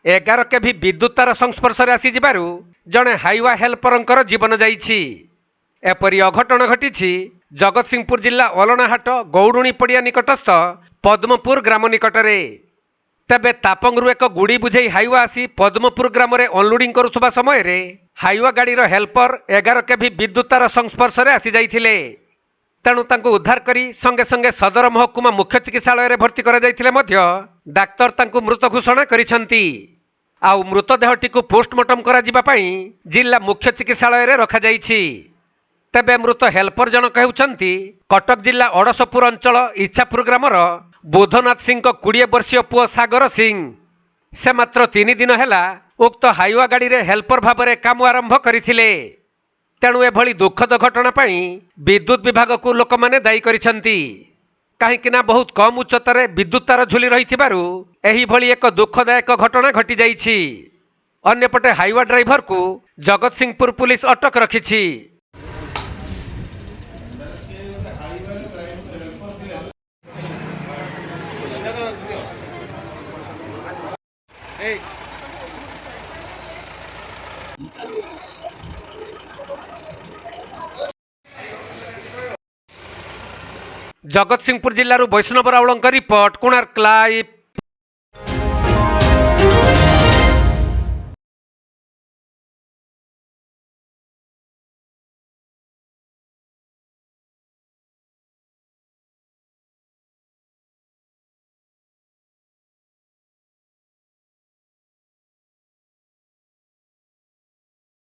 11 केभी विद्युत तार संस्पर्श आसी जिबारु जणे हाइवा हेल्परंकर जीवन जाइछि। एपरी अघटन घटी जगतसिंहपुर जिला अलणाहाट गौडुणी पड़िया निकटस्थ पद्मपुर ग्राम निकटरे। तेबे तापंगरू एक गुड़ी बुझे हाइवा आसी पद्मपुर ग्राम में अनलोडिंग करुवा समय हाइवा गाड़ी हेल्पर 11 केभी विद्युत तार संस्पर्श आसी जाइथिले। तेणु तांको उद्धार करी संगे संगे सदर महकुमा मुख्य चिकित्सालय भर्ती करा जाइथिले मध्य डाक्तर तांको मृत घोषणा करिसंती। आउ मृतदेहटी को पोस्टमार्टम करा जिबा पई जिला मुख्य चिकित्सालय रखा जाइछि। तेबे मृत हेल्पर जनक हेउचंती कटक जिला अड़सपुर अंचल इच्छापुर ग्रामर बोधनाथ सिंह 20 वर्षीय पुओ सागर सिंह। से मात्र 3 दिन हैला उक्त हाइवा गाड़ी रे हेल्पर भाबरे काम आरंभ करिथिले। तेणु एभली दुखद घटना पई विद्युत विभाग को लोक माने दायी करिसंती। काहेकिना बहुत कम उच्चतार विद्युत तार झुली रहिथिबारु एही भली एक दुखदायक घटना घटी जाइछि। अन्यपटे हाइवा ड्राइवर को जगतसिंहपुर पुलिस अटक रखिछि। जगतसिंहपुर जिल्लारू वैष्णव रावलଙ୍କ रिपोर्ट कोणार्क लाइव।